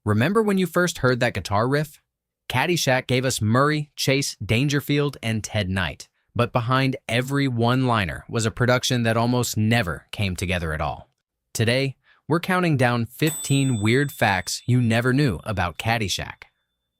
Remember when you first heard that guitar riff? Caddyshack gave us Murray, Chase, Dangerfield, and Ted Knight. But behind every one-liner was a production that almost never came together at all. Today, we're counting down 15 weird facts you never knew about Caddyshack.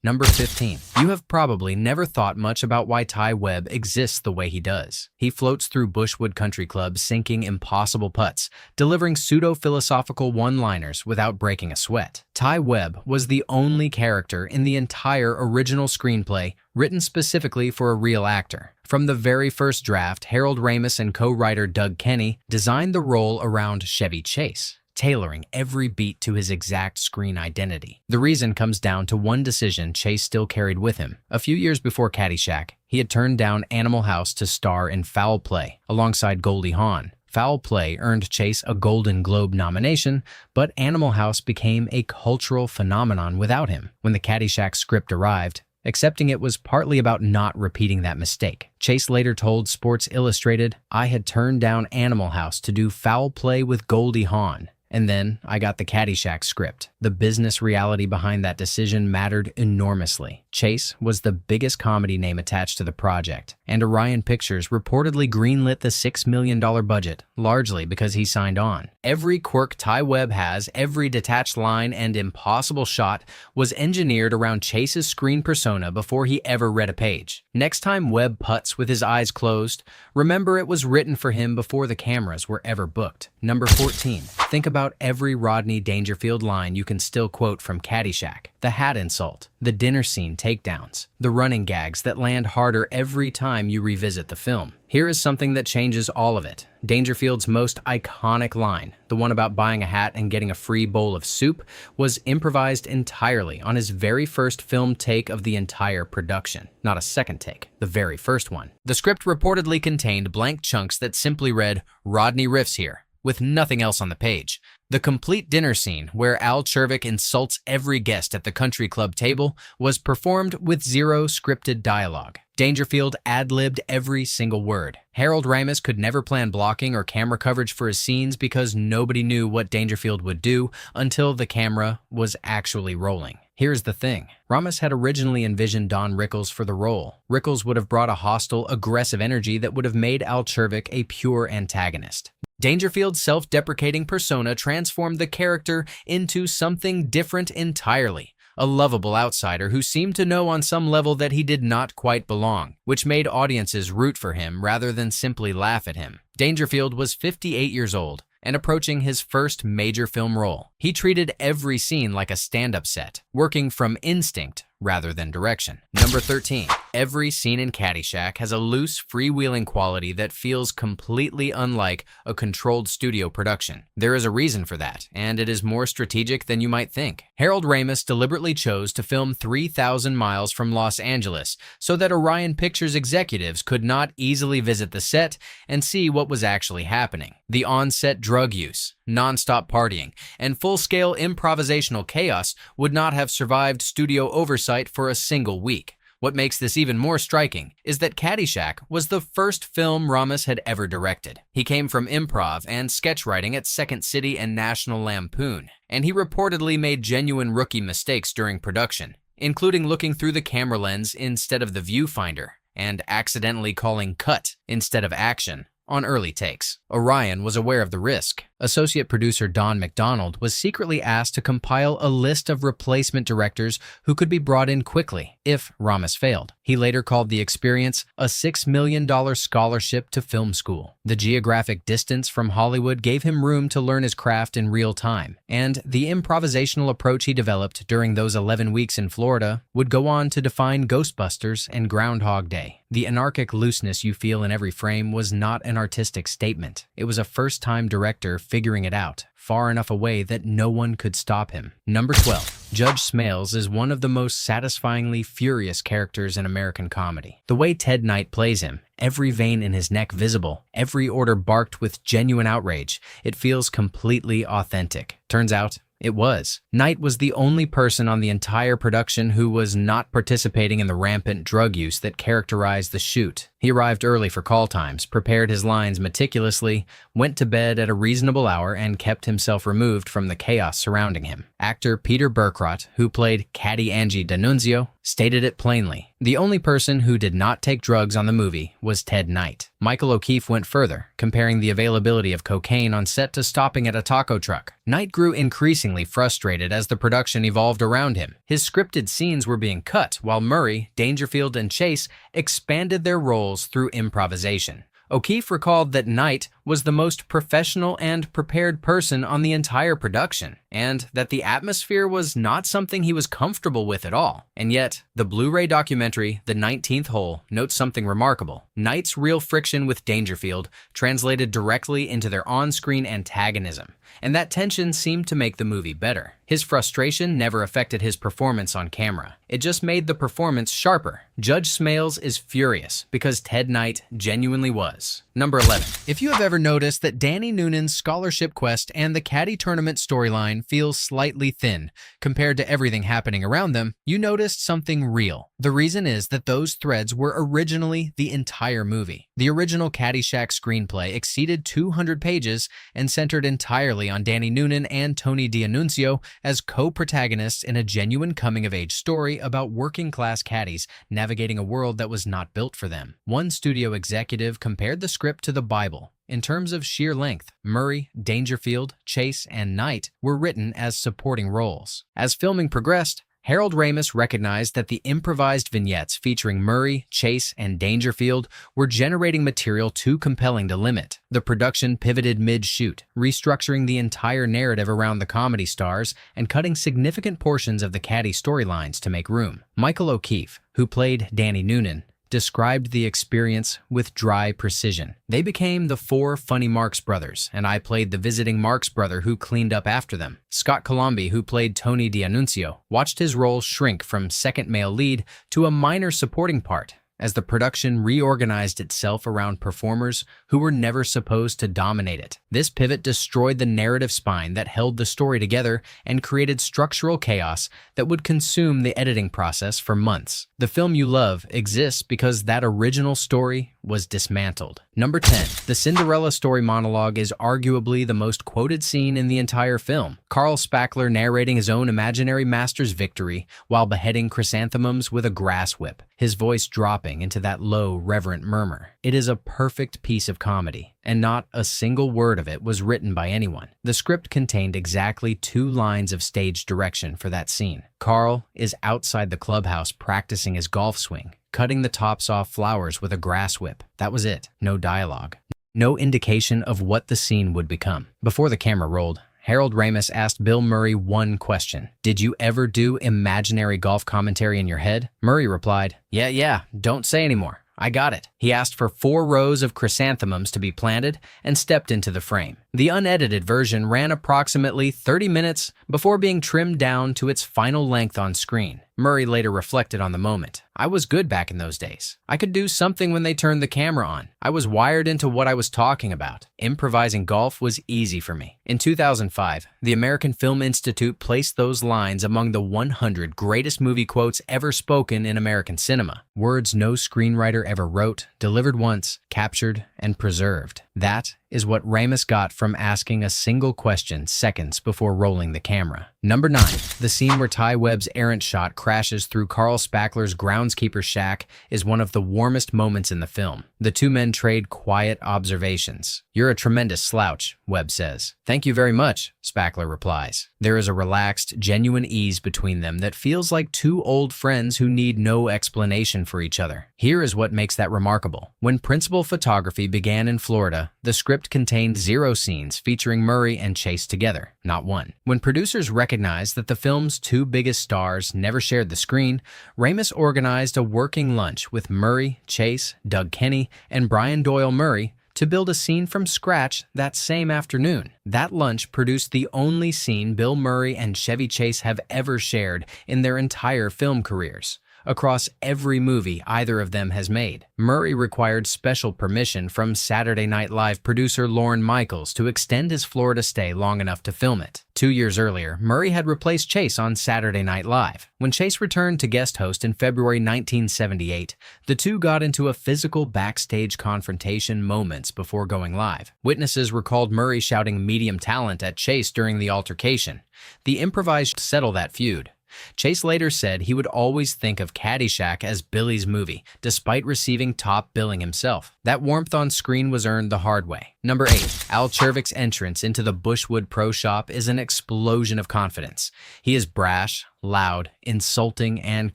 Number 15. You have probably never thought much about why Ty Webb exists the way he does. He floats through Bushwood Country Club sinking impossible putts, delivering pseudo-philosophical one-liners without breaking a sweat. Ty Webb was the only character in the entire original screenplay written specifically for a real actor. From the very first draft, Harold Ramis and co-writer Doug Kenney designed the role around Chevy Chase, tailoring every beat to his exact screen identity. The reason comes down to one decision Chase still carried with him. A few years before Caddyshack, he had turned down Animal House to star in Foul Play alongside Goldie Hawn. Foul Play earned Chase a Golden Globe nomination, but Animal House became a cultural phenomenon without him. When the Caddyshack script arrived, accepting it was partly about not repeating that mistake. Chase later told Sports Illustrated, "I had turned down Animal House to do Foul Play with Goldie Hawn. And then I got the Caddyshack script." The business reality behind that decision mattered enormously. Chase was the biggest comedy name attached to the project, and Orion Pictures reportedly greenlit the $6 million budget, largely because he signed on. Every quirk Ty Webb has, every detached line and impossible shot was engineered around Chase's screen persona before he ever read a page. Next time Webb putts with his eyes closed, remember it was written for him before the cameras were ever booked. Number 14. Think about every Rodney Dangerfield line you can still quote from Caddyshack. The hat insult, the dinner scene takedowns, the running gags that land harder every time you revisit the film. Here is something that changes all of it. Dangerfield's most iconic line, the one about buying a hat and getting a free bowl of soup, was improvised entirely on his very first film take of the entire production. Not a second take, the very first one. The script reportedly contained blank chunks that simply read, "Rodney riffs here," with nothing else on the page. The complete dinner scene, where Al Chervik insults every guest at the country club table, was performed with zero scripted dialogue. Dangerfield ad-libbed every single word. Harold Ramis could never plan blocking or camera coverage for his scenes because nobody knew what Dangerfield would do until the camera was actually rolling. Here's the thing. Ramis had originally envisioned Don Rickles for the role. Rickles would have brought a hostile, aggressive energy that would have made Al Chervik a pure antagonist. Dangerfield's self-deprecating persona transformed the character into something different entirely. A lovable outsider who seemed to know on some level that he did not quite belong, which made audiences root for him rather than simply laugh at him. Dangerfield was 58 years old and approaching his first major film role. He treated every scene like a stand-up set, working from instinct rather than direction. Number 13. Every scene in Caddyshack has a loose, freewheeling quality that feels completely unlike a controlled studio production. There is a reason for that, and it is more strategic than you might think. Harold Ramis deliberately chose to film 3,000 miles from Los Angeles so that Orion Pictures executives could not easily visit the set and see what was actually happening. The on-set drug use, non-stop partying, and full-scale improvisational chaos would not have survived studio oversight for a single week. What makes this even more striking is that Caddyshack was the first film Ramis had ever directed. He came from improv and sketch writing at Second City and National Lampoon, and he reportedly made genuine rookie mistakes during production, including looking through the camera lens instead of the viewfinder and accidentally calling cut instead of action on early takes. Orion was aware of the risk. Associate producer Don McDonald was secretly asked to compile a list of replacement directors who could be brought in quickly if Ramis failed. He later called the experience a $6 million scholarship to film school. The geographic distance from Hollywood gave him room to learn his craft in real time, and the improvisational approach he developed during those 11 weeks in Florida would go on to define Ghostbusters and Groundhog Day. The anarchic looseness you feel in every frame was not an artistic statement. It was a first-time director figuring it out, far enough away that no one could stop him. Number 12. Judge Smails is one of the most satisfyingly furious characters in American comedy. The way Ted Knight plays him, every vein in his neck visible, every order barked with genuine outrage, it feels completely authentic. Turns out, It was. Knight was the only person on the entire production who was not participating in the rampant drug use that characterized the shoot. He arrived early for call times, prepared his lines meticulously, went to bed at a reasonable hour, and kept himself removed from the chaos surrounding him. Actor Peter Burkrot, who played Caddy Angie D'Annunzio, stated it plainly. The only person who did not take drugs on the movie was Ted Knight. Michael O'Keefe went further, comparing the availability of cocaine on set to stopping at a taco truck. Knight grew increasingly frustrated as the production evolved around him. His scripted scenes were being cut, while Murray, Dangerfield, and Chase expanded their roles through improvisation. O'Keefe recalled that Knight was the most professional and prepared person on the entire production, and that the atmosphere was not something he was comfortable with at all. And yet, the Blu-ray documentary, The 19th Hole, notes something remarkable. Knight's real friction with Dangerfield translated directly into their on-screen antagonism, and that tension seemed to make the movie better. His frustration never affected his performance on camera. It just made the performance sharper. Judge Smales is furious because Ted Knight genuinely was. Number 11. If you have ever noticed that Danny Noonan's scholarship quest and the caddy tournament storyline feels slightly thin compared to everything happening around them, you noticed something real. The reason is that those threads were originally the entire movie. The original Caddyshack screenplay exceeded 200 pages and centered entirely on Danny Noonan and Tony D'Annunzio as co-protagonists in a genuine coming-of-age story about working-class caddies navigating a world that was not built for them. One studio executive compared the script to the Bible. In terms of sheer length, Murray, Dangerfield, Chase, and Knight were written as supporting roles. As filming progressed, Harold Ramis recognized that the improvised vignettes featuring Murray, Chase, and Dangerfield were generating material too compelling to limit. The production pivoted mid-shoot, restructuring the entire narrative around the comedy stars and cutting significant portions of the caddy storylines to make room. Michael O'Keefe, who played Danny Noonan, described the experience with dry precision. They became the four funny Marx brothers, and I played the visiting Marx brother who cleaned up after them. Scott Colombi, who played Tony D'Annunzio, watched his role shrink from second male lead to a minor supporting part as the production reorganized itself around performers who were never supposed to dominate it. This pivot destroyed the narrative spine that held the story together and created structural chaos that would consume the editing process for months. The film you love exists because that original story was dismantled. Number 10. The Cinderella story monologue is arguably the most quoted scene in the entire film. Carl Spackler narrating his own imaginary master's victory while beheading chrysanthemums with a grass whip, his voice dropping into that low, reverent murmur. It is a perfect piece of comedy, and not a single word of it was written by anyone. The script contained exactly 2 lines of stage direction for that scene. Carl is outside the clubhouse practicing his golf swing, cutting the tops off flowers with a grass whip. That was it. No dialogue. No indication of what the scene would become. Before the camera rolled, Harold Ramis asked Bill Murray one question. Did you ever do imaginary golf commentary in your head? Murray replied, Yeah, don't say anymore. I got it. He asked for 4 rows of chrysanthemums to be planted and stepped into the frame. The unedited version ran approximately 30 minutes before being trimmed down to its final length on screen. Murray later reflected on the moment. I was good back in those days. I could do something when they turned the camera on. I was wired into what I was talking about. Improvising golf was easy for me. In 2005, the American Film Institute placed those lines among the 100 greatest movie quotes ever spoken in American cinema. Words no screenwriter ever wrote, delivered once, captured, and preserved. That is what Ramis got from asking a single question seconds before rolling the camera. Number 9. The scene where Ty Webb's errant shot crashes through Carl Spackler's groundskeeper shack is one of the warmest moments in the film. The 2 men trade quiet observations. You're a tremendous slouch, Webb says. Thank you very much, Spackler replies. There is a relaxed, genuine ease between them that feels like 2 old friends who need no explanation for each other. Here is what makes that remarkable. When principal photography began in Florida, the script contained 0 scenes featuring Murray and Chase together, not one. When producers recognized that the film's 2 biggest stars never shared the screen, Ramis organized a working lunch with Murray, Chase, Doug Kenny, and Brian Doyle Murray to build a scene from scratch that same afternoon. That lunch produced the only scene Bill Murray and Chevy Chase have ever shared in their entire film careers. across every movie either of them has made. Murray required special permission from Saturday Night Live producer Lorne Michaels to extend his Florida stay long enough to film it. 2 years earlier, Murray had replaced Chase on Saturday Night Live. When Chase returned to guest host in February 1978, the two got into a physical backstage confrontation moments before going live. Witnesses recalled Murray shouting medium talent at Chase during the altercation. The improvised settle that feud. Chase later said he would always think of Caddyshack as Billy's movie, despite receiving top billing himself. That warmth on screen was earned the hard way. Number 8. Al Czervik's entrance into the Bushwood Pro Shop is an explosion of confidence. He is brash, loud, insulting, and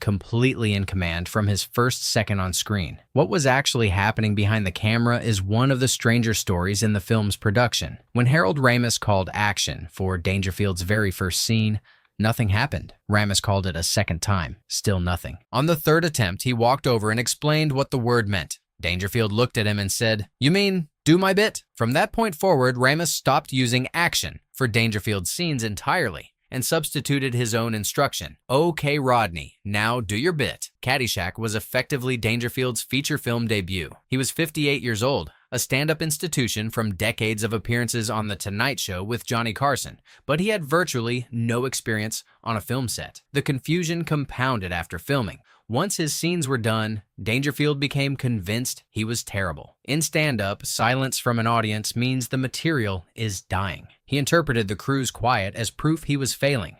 completely in command from his first second on screen. What was actually happening behind the camera is one of the stranger stories in the film's production. When Harold Ramis called action for Dangerfield's very first scene, nothing happened. Ramis called it a second time. Still nothing. On the third attempt, he walked over and explained what the word meant. Dangerfield looked at him and said, "You mean, do my bit?" From that point forward, Ramis stopped using action for Dangerfield's scenes entirely and substituted his own instruction. "Okay, Rodney, now do your bit." Caddyshack was effectively Dangerfield's feature film debut. He was 58 years old, a stand-up institution from decades of appearances on The Tonight Show with Johnny Carson, but he had virtually no experience on a film set. The confusion compounded after filming. Once his scenes were done, Dangerfield became convinced he was terrible. In stand-up, silence from an audience means the material is dying. He interpreted the crew's quiet as proof he was failing.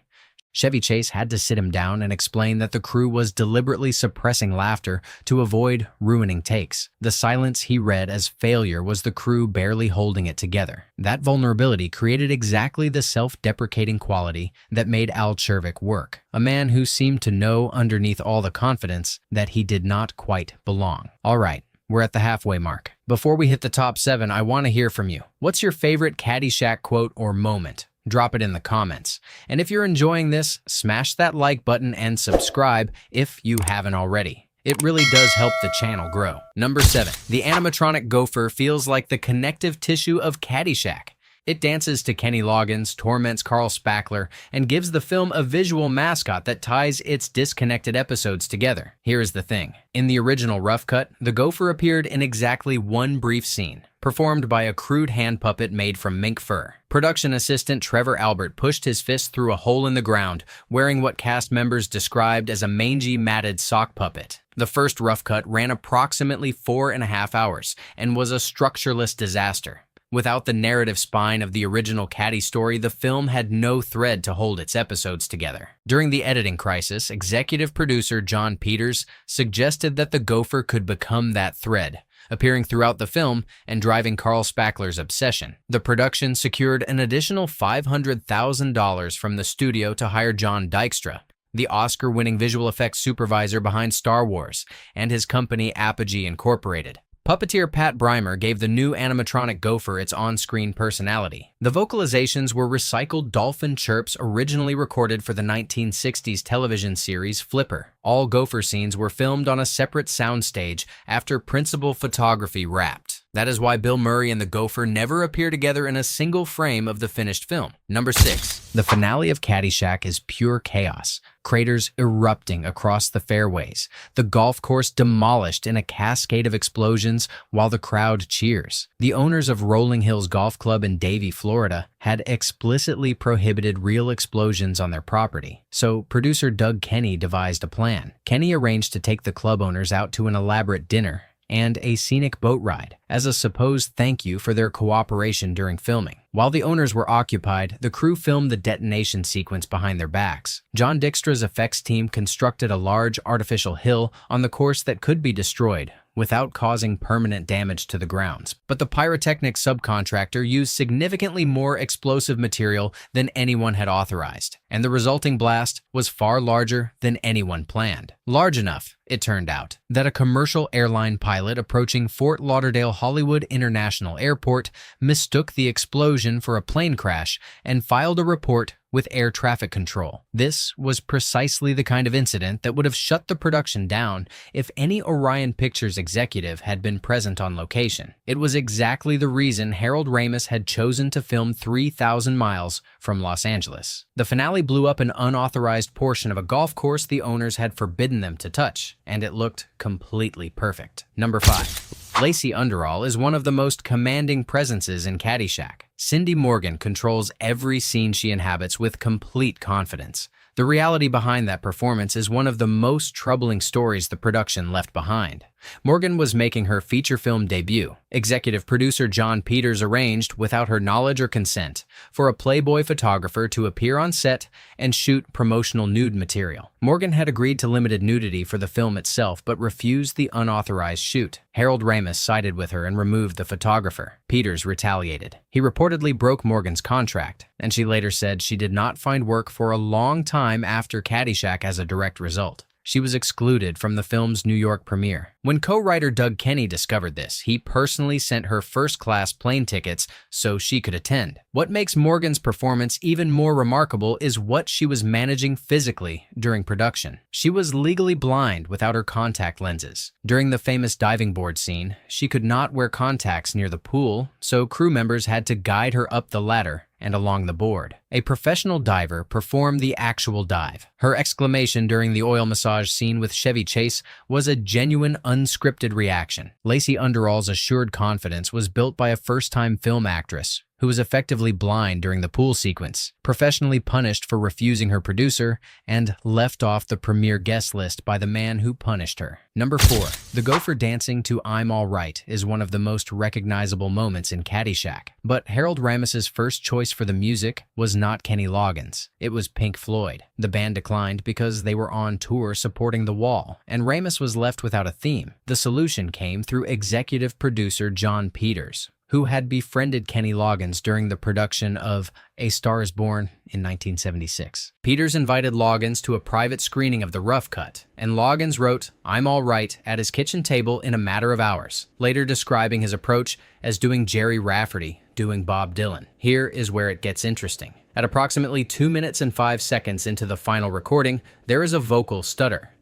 Chevy Chase had to sit him down and explain that the crew was deliberately suppressing laughter to avoid ruining takes. The silence he read as failure was the crew barely holding it together. That vulnerability created exactly the self-deprecating quality that made Al Czervik work, a man who seemed to know underneath all the confidence that he did not quite belong. All right, we're at the halfway mark. Before we hit the top 7, I want to hear from you. What's your favorite Caddyshack quote or moment? Drop it in the comments. And if you're enjoying this, smash that like button and subscribe if you haven't already. It really does help the channel grow. Number 7. The animatronic gopher feels like the connective tissue of Caddyshack. It dances to Kenny Loggins, torments Carl Spackler, and gives the film a visual mascot that ties its disconnected episodes together. Here is the thing. In the original rough cut, the gopher appeared in exactly one brief scene, performed by a crude hand puppet made from mink fur. Production assistant Trevor Albert pushed his fist through a hole in the ground, wearing what cast members described as a mangy, matted sock puppet. The first rough cut ran approximately 4.5 hours and was a structureless disaster. Without the narrative spine of the original Caddy story, the film had no thread to hold its episodes together. During the editing crisis, executive producer John Peters suggested that the gopher could become that thread, appearing throughout the film and driving Carl Spackler's obsession. The production secured an additional $500,000 from the studio to hire John Dykstra, the Oscar-winning visual effects supervisor behind Star Wars, and his company Apogee Incorporated. Puppeteer Pat Brymer gave the new animatronic gopher its on-screen personality. The vocalizations were recycled dolphin chirps originally recorded for the 1960s television series Flipper. All gopher scenes were filmed on a separate soundstage after principal photography wrapped. That is why Bill Murray and the gopher never appear together in a single frame of the finished film. Number 6. The finale of Caddyshack is pure chaos. Craters erupting across the fairways. The golf course demolished in a cascade of explosions while the crowd cheers. The owners of Rolling Hills Golf Club in Davie, Florida, had explicitly prohibited real explosions on their property. So producer Doug Kenny devised a plan. Kenny arranged to take the club owners out to an elaborate dinner and a scenic boat ride as a supposed thank you for their cooperation during filming. While the owners were occupied, the crew filmed the detonation sequence behind their backs. John Dykstra's effects team constructed a large artificial hill on the course that could be destroyed without causing permanent damage to the grounds. But the pyrotechnics subcontractor used significantly more explosive material than anyone had authorized, and the resulting blast was far larger than anyone planned. Large enough, it turned out, that a commercial airline pilot approaching Fort Lauderdale Hollywood International Airport mistook the explosion for a plane crash and filed a report with air traffic control. This was precisely the kind of incident that would have shut the production down if any Orion Pictures executive had been present on location. It was exactly the reason Harold Ramis had chosen to film 3,000 miles from Los Angeles. The finale blew up an unauthorized portion of a golf course the owners had forbidden them to touch, and it looked completely perfect. Number 5. Lacey Underall is one of the most commanding presences in Caddyshack. Cindy Morgan controls every scene she inhabits with complete confidence. The reality behind that performance is one of the most troubling stories the production left behind. Morgan was making her feature film debut. Executive producer John Peters arranged, without her knowledge or consent, for a Playboy photographer to appear on set and shoot promotional nude material. Morgan had agreed to limited nudity for the film itself, but refused the unauthorized shoot. Harold Ramis sided with her and removed the photographer. Peters retaliated. He reportedly broke Morgan's contract, and she later said she did not find work for a long time after Caddyshack as a direct result. She was excluded from the film's New York premiere. When co-writer Doug Kenney discovered this, he personally sent her first-class plane tickets so she could attend. What makes Morgan's performance even more remarkable is what she was managing physically during production. She was legally blind without her contact lenses. During the famous diving board scene, she could not wear contacts near the pool, so crew members had to guide her up the ladder and along the board. A professional diver performed the actual dive. Her exclamation during the oil massage scene with Chevy Chase was a genuine, unscripted reaction. Lacey Underall's assured confidence was built by a first-time film actress who was effectively blind during the pool sequence, professionally punished for refusing her producer, and left off the premiere guest list by the man who punished her. Number 4. The gopher dancing to I'm All Right is one of the most recognizable moments in Caddyshack. But Harold Ramis's first choice for the music was not Kenny Loggins. It was Pink Floyd. The band declined because they were on tour supporting The Wall, and Ramis was left without a theme. The solution came through executive producer John Peters, who had befriended Kenny Loggins during the production of A Star is Born in 1976. Peters invited Loggins to a private screening of The Rough Cut, and Loggins wrote I'm All Right at his kitchen table in a matter of hours, later describing his approach as doing Jerry Rafferty doing Bob Dylan. Here is where it gets interesting. At approximately 2 minutes and 5 seconds into the final recording, there is a vocal stutter.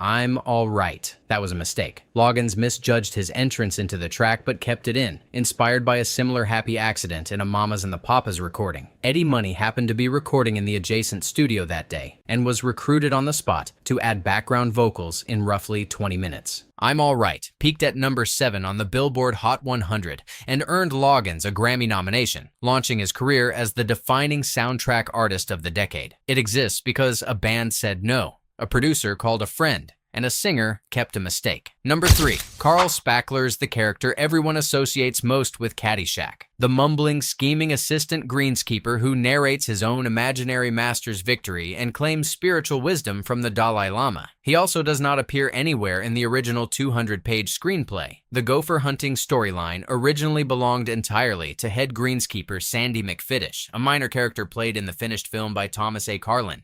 I'm all right. That was a mistake. Loggins misjudged his entrance into the track but kept it in, inspired by a similar happy accident in a Mamas and the Papas recording. Eddie Money happened to be recording in the adjacent studio that day and was recruited on the spot to add background vocals in roughly 20 minutes. I'm All Right peaked at number 7 on the Billboard Hot 100 and earned Loggins a Grammy nomination, launching his career as the defining soundtrack artist of the decade. It exists because a band said no, a producer called a friend, and a singer kept a mistake. Number 3. Carl Spackler is the character everyone associates most with Caddyshack. The mumbling, scheming assistant greenskeeper who narrates his own imaginary master's victory and claims spiritual wisdom from the Dalai Lama. He also does not appear anywhere in the original 200-page screenplay. The gopher hunting storyline originally belonged entirely to head greenskeeper Sandy McFiddish, a minor character played in the finished film by Thomas A. Carlin.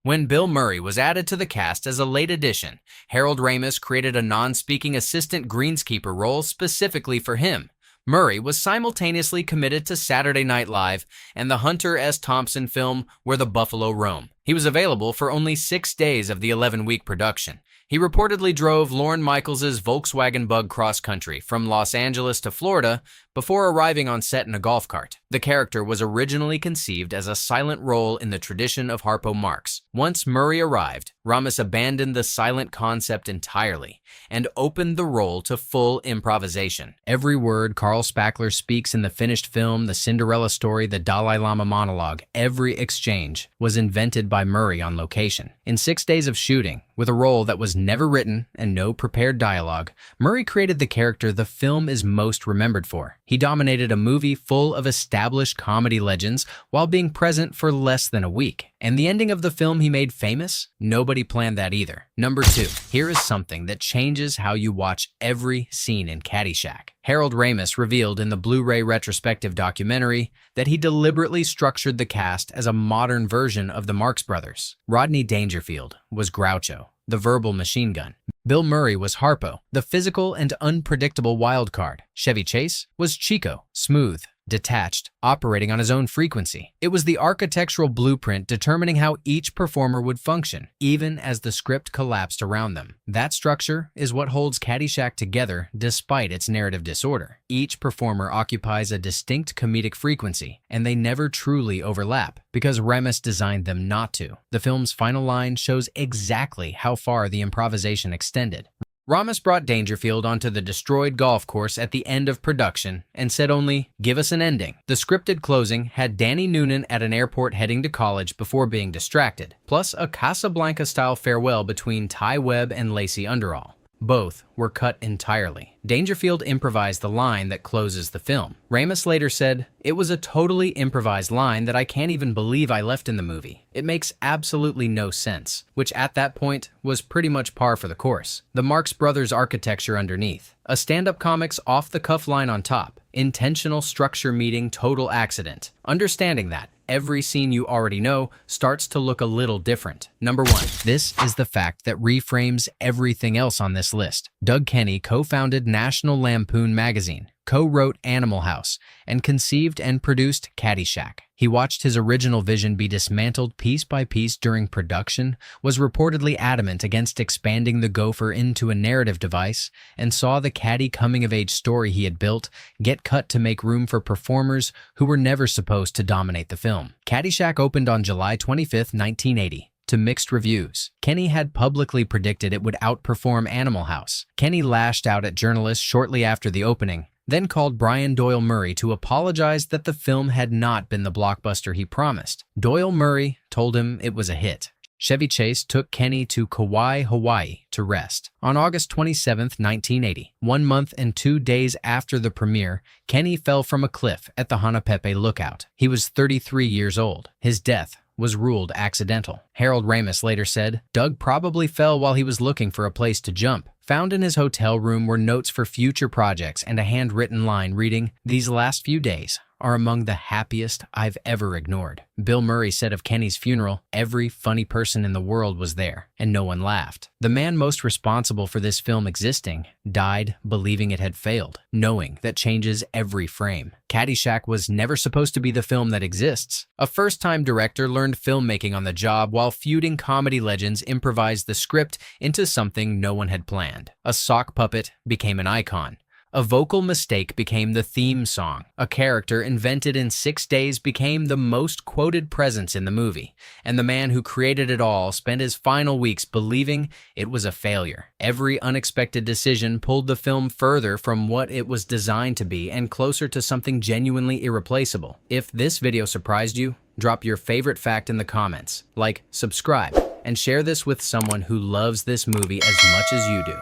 When Bill Murray was added to the cast as a late addition, Harold Ramis created a non-speaking assistant greenskeeper role specifically for him. Murray was simultaneously committed to Saturday Night Live and the Hunter S. Thompson film Where the Buffalo Roam. He was available for only 6 days of the 11-week production. He reportedly drove Lorne Michaels' Volkswagen Bug cross-country from Los Angeles to Florida before arriving on set in a golf cart. The character was originally conceived as a silent role in the tradition of Harpo Marx. Once Murray arrived, Ramis abandoned the silent concept entirely and opened the role to full improvisation. Every word Carl Spackler speaks in the finished film, the Cinderella story, the Dalai Lama monologue, every exchange was invented by Murray on location. In 6 days of shooting, with a role that was never written and no prepared dialogue, Murray created the character the film is most remembered for. He dominated a movie full of established comedy legends while being present for less than a week. And the ending of the film he made famous? Nobody planned that either. Number 2. Here is something that changes how you watch every scene in Caddyshack. Harold Ramis revealed in the Blu-ray retrospective documentary that he deliberately structured the cast as a modern version of the Marx Brothers. Rodney Dangerfield was Groucho, the verbal machine gun. Bill Murray was Harpo, the physical and unpredictable wild card. Chevy Chase was Chico, smooth, detached, operating on his own frequency. It was the architectural blueprint determining how each performer would function, even as the script collapsed around them. That structure is what holds Caddyshack together despite its narrative disorder. Each performer occupies a distinct comedic frequency, and they never truly overlap because Ramis designed them not to. The film's final line shows exactly how far the improvisation extended. Ramis brought Dangerfield onto the destroyed golf course at the end of production and said only, "Give us an ending." The scripted closing had Danny Noonan at an airport heading to college before being distracted, plus a Casablanca-style farewell between Ty Webb and Lacey Underall. Both were cut entirely. Dangerfield improvised the line that closes the film. Ramis later said, "It was a totally improvised line that I can't even believe I left in the movie. It makes absolutely no sense," which at that point was pretty much par for the course. The Marx Brothers architecture underneath, a stand-up comics off-the-cuff line on top, intentional structure meeting total accident. Understanding that, every scene you already know starts to look a little different. Number 1. This is the fact that reframes everything else on this list. Doug Kenney co-founded National Lampoon magazine, co-wrote Animal House, and conceived and produced Caddyshack. He watched his original vision be dismantled piece by piece during production, was reportedly adamant against expanding the gopher into a narrative device, and saw the caddy coming-of-age story he had built get cut to make room for performers who were never supposed to dominate the film. Caddyshack opened on July 25, 1980. To mixed reviews. Kenney had publicly predicted it would outperform Animal House. Kenney lashed out at journalists shortly after the opening, then called Brian Doyle Murray to apologize that the film had not been the blockbuster he promised. Doyle Murray told him it was a hit. Chevy Chase took Kenney to Kauai, Hawaii to rest. On August 27, 1980, 1 month and 2 days after the premiere, Kenney fell from a cliff at the Hanapepe Lookout. He was 33 years old. His death was ruled accidental. Harold Ramis later said, "Doug probably fell while he was looking for a place to jump." Found in his hotel room were notes for future projects and a handwritten line reading, "These last few days are among the happiest I've ever ignored." Bill Murray said of Kenney's funeral, "Every funny person in the world was there, and no one laughed." The man most responsible for this film existing died believing it had failed, knowing that changes every frame. Caddyshack was never supposed to be the film that exists. A first-time director learned filmmaking on the job while feuding comedy legends improvised the script into something no one had planned. A sock puppet became an icon. A vocal mistake became the theme song. A character invented in 6 days became the most quoted presence in the movie. And the man who created it all spent his final weeks believing it was a failure. Every unexpected decision pulled the film further from what it was designed to be and closer to something genuinely irreplaceable. If this video surprised you, drop your favorite fact in the comments, like, subscribe, and share this with someone who loves this movie as much as you do.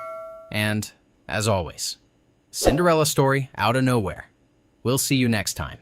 And, as always, Cinderella story out of nowhere. We'll see you next time.